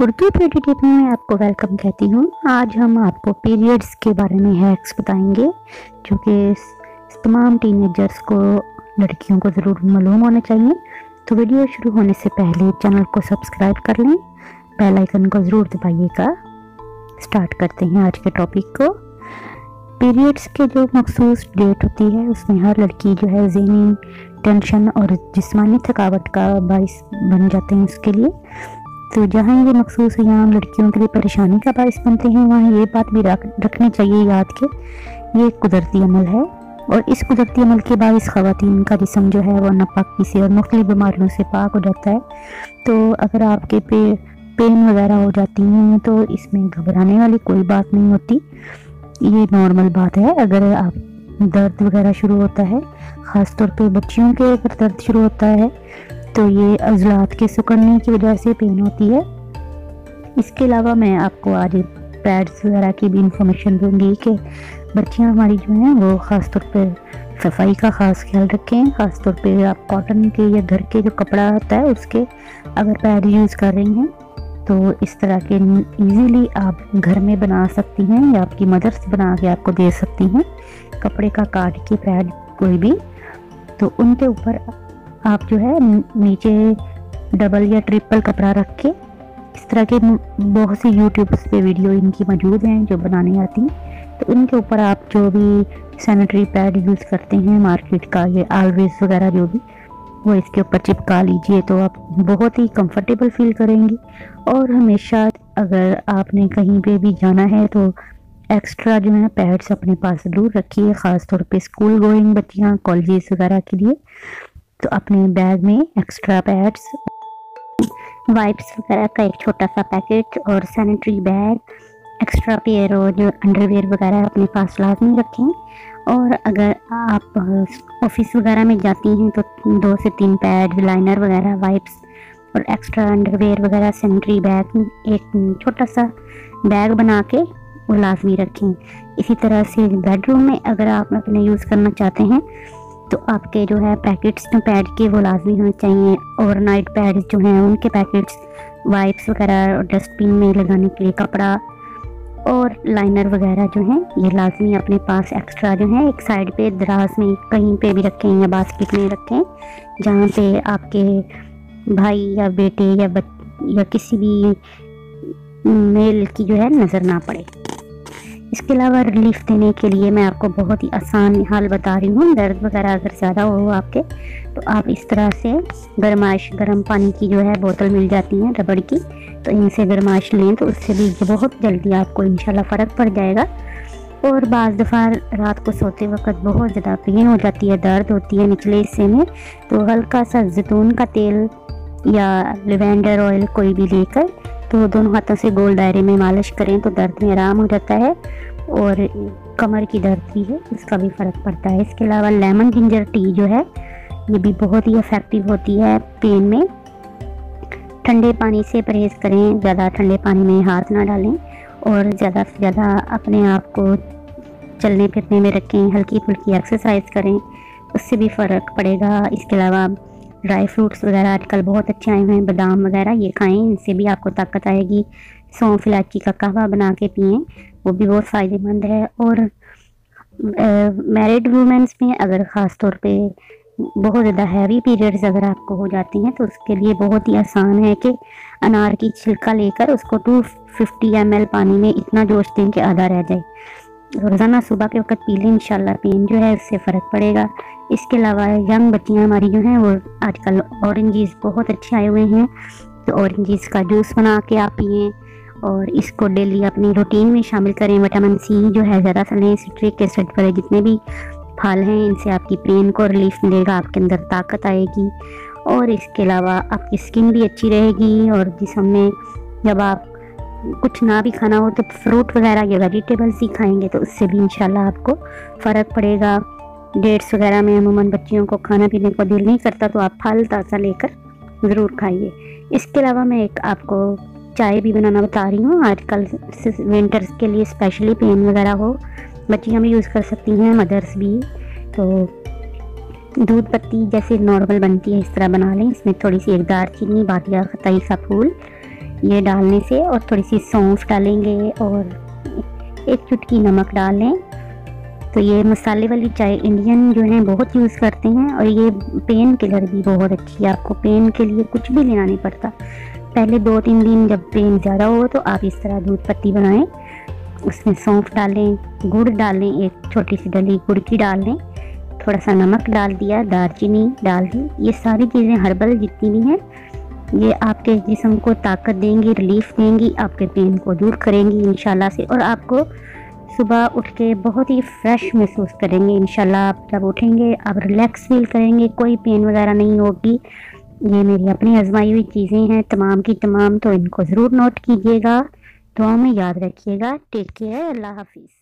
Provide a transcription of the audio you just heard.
Urdu beauty tip में आपको welcome कहती हूँ। आज हम आपको पीरियड्स के बारे में हैक्स बताएंगे जो कि तमाम टीनेजर्स को, लड़कियों को ज़रूर मालूम होना चाहिए। तो वीडियो शुरू होने से पहले चैनल को सब्सक्राइब कर लें, बेल आइकन को ज़रूर दबाइएगा। स्टार्ट करते हैं आज के टॉपिक को। पीरियड्स के जो मखसूस डेट होती है उसमें हर लड़की जो है ज़हनी टेंशन और जिस्मानी थकावट का बाइस बन जाते हैं उसके लिए। तो जहाँ ये मखसूस यहाँ लड़कियों के लिए परेशानी का बाइस बनते हैं, वहाँ ये बात भी रखनी चाहिए याद के ये एक कुदरती अमल है और इस कुदरती अमल के बाइस ख़वातीन का जिस्म जो है वो नापाकी से और मुख्तलिफ बीमारियों से पाक हो जाता है। तो अगर आपके पेन वगैरह हो जाती हैं तो इसमें घबराने वाली कोई बात नहीं होती, ये नॉर्मल बात है। अगर आप दर्द वगैरह शुरू होता है, ख़ास तौर पे बच्चियों के अगर दर्द शुरू होता है तो ये अज़लात के सिकुड़ने की वजह से पेन होती है। इसके अलावा मैं आपको आज पैड्स वगैरह की भी इंफॉर्मेशन दूंगी कि बच्चियां हमारी जो हैं वो ख़ास तौर पे सफाई का ख़ास ख्याल रखें। ख़ास तौर पे आप कॉटन के या घर के जो कपड़ा होता है उसके अगर पैड यूज़ कर रही हैं तो इस तरह के इजीली आप घर में बना सकती हैं या आपकी मदर्स बना के आपको दे सकती हैं। कपड़े का काट के पैड कोई भी, तो उनके ऊपर आप जो है नीचे डबल या ट्रिपल कपड़ा रख के, इस तरह के बहुत सी यूट्यूब पे वीडियो इनकी मौजूद हैं जो बनाने आती हैं। तो इनके ऊपर आप जो भी सैनिटरी पैड यूज़ करते हैं मार्केट का, ये ऑलवेज वगैरह जो भी, वो इसके ऊपर चिपका लीजिए तो आप बहुत ही कंफर्टेबल फील करेंगी। और हमेशा अगर आपने कहीं पे भी जाना है तो एक्स्ट्रा जो है पैड्स अपने पास ज़रूर रखिए, ख़ास तौर पे स्कूल गोइंग बच्चियाँ, कॉलेजेस वगैरह के लिए। तो अपने बैग में एक्स्ट्रा पैड्स, वाइप्स वगैरह का एक छोटा सा पैकेट और सैनिटरी बैग, एक्स्ट्रा पेयर और जो अंडरवेयर वगैरह अपने पास लाजमी रखें। और अगर आप ऑफिस वगैरह में जाती हैं तो 2 से 3 पैड, लाइनर वगैरह, वाइप्स और एक्स्ट्रा अंडरवेयर वगैरह सैनिटरी बैग एक छोटा सा बैग बना के वो लाजमी रखें। इसी तरह से बेडरूम में अगर आप अपने यूज़ करना चाहते हैं तो आपके जो है पैकेट्स जो पैड के वो लाजमी होने चाहिए। ओवरनाइट पैड जो हैं उनके पैकेट्स, वाइप्स वगैरह और डस्टबिन में लगाने के लिए कपड़ा और लाइनर वगैरह जो हैं ये लाजमी अपने पास एक्स्ट्रा जो है एक साइड पे दराज में कहीं पे भी रखें या बास्केट में रखें जहाँ पे आपके भाई या बेटे या किसी भी मेल की जो है नज़र ना पड़े। इसके अलावा रिलीफ देने के लिए मैं आपको बहुत ही आसान हाल बता रही हूँ। दर्द वगैरह अगर ज़्यादा हो आपके तो आप इस तरह से गर्म पानी की जो है बोतल मिल जाती है रबड़ की, तो इनसे गर्माश लें तो उससे भी बहुत जल्दी आपको इंशाल्लाह फ़र्क पड़ जाएगा। और बाज़ दफ़ा रात को सोते वक्त बहुत ज़्यादा पेन हो जाती है, दर्द होती है निचले हिस्से में, तो हल्का सा जैतून का तेल या लेवेंडर ऑयल कोई भी लेकर तो दोनों हाथों से गोल दायरे में मालिश करें तो दर्द में आराम हो जाता है और कमर की दर्द भी है उसका भी फ़र्क पड़ता है। इसके अलावा लेमन जिंजर टी जो है ये भी बहुत ही इफ़ेक्टिव होती है पेन में। ठंडे पानी से परहेज़ करें, ज़्यादा ठंडे पानी में हाथ ना डालें और ज़्यादा से ज़्यादा अपने आप को चलने फिरने में रखें, हल्की फुल्की एक्सरसाइज करें, उससे भी फ़र्क पड़ेगा। इसके अलावा ड्राई फ्रूट्स वगैरह आजकल बहुत अच्छे आए हुए हैं, बादाम वगैरह ये खाएं, इनसे भी आपको ताकत आएगी। सौंफ इलायची का कहवा बना के पिएं, वो भी बहुत फ़ायदेमंद है। और मैरिड वुमेंस में अगर ख़ास तौर पे बहुत ज़्यादा हैवी पीरियड्स अगर आपको हो जाती हैं तो उसके लिए बहुत ही आसान है कि अनार की छिलका लेकर उसको 250 ml पानी में इतना जोश दें कि आधा रह जाए, रोज़ाना सुबह के वक्त पी लें, इंशाल्लाह पेन जो है उससे फ़र्क पड़ेगा। इसके अलावा यंग बच्चियाँ हमारी जो हैं वो आजकल ऑरेंजेस बहुत अच्छे आए हुए हैं, तो ऑरेंजेस का जूस बना के आप पिएँ और इसको डेली अपनी रूटीन में शामिल करें। विटामिन सी जो है ज़्यादा से लें, सिट्रिक एसिड वाले जितने भी फल हैं इनसे आपकी पेन को रिलीफ मिलेगा, आपके अंदर ताकत आएगी और इसके अलावा आपकी स्किन भी अच्छी रहेगी। और जिसम में जब आप कुछ ना भी खाना हो तो फ्रूट वगैरह या वेजिटेबल्स ही खाएंगे तो उससे भी इंशाल्लाह आपको फ़र्क पड़ेगा। डेट्स वगैरह में अमूमन बच्चियों को खाना पीने को दिल नहीं करता तो आप फल ताज़ा लेकर ज़रूर खाइए। इसके अलावा मैं एक आपको चाय भी बनाना बता रही हूँ। आजकल विंटर्स के लिए स्पेशली पेन वगैरह हो, बच्चियाँ भी यूज़ कर सकती हैं, मदर्स भी। तो दूध पत्ती जैसे नॉर्मल बनती है इस तरह बना लें, इसमें थोड़ी सी एक दालचीनी, बादिया, खताई का फूल, ये डालने से, और थोड़ी सी सौंफ डालेंगे और एक चुटकी नमक डाल लें। तो ये मसाले वाली चाय इंडियन जो है बहुत यूज़ करते हैं, और ये पेन किलर भी बहुत अच्छी है। आपको पेन के लिए कुछ भी लेना नहीं पड़ता। पहले 2-3 दिन जब पेन ज़्यादा हो तो आप इस तरह दूध पत्ती बनाएं, उसमें सौंफ डालें, गुड़ डालें, एक छोटी सी डली गुड़ की डाल लें, थोड़ा सा नमक डाल दिया, दालचीनी डाल दी। ये सारी चीज़ें हर्बल जितनी भी हैं ये आपके जिस्म को ताकत देंगी, रिलीफ देंगी, आपके पेन को दूर करेंगी इंशाल्लाह से, और आपको सुबह उठ के बहुत ही फ्रेश महसूस करेंगे इंशाल्लाह। आप जब उठेंगे आप रिलैक्स फील करेंगे, कोई पेन वगैरह नहीं होगी। ये मेरी अपनी आजमाई हुई चीज़ें हैं तमाम की तमाम, तो इनको ज़रूर नोट कीजिएगा, दुआ में याद रखिएगा। टेक केयर, अल्लाह हाफिज़।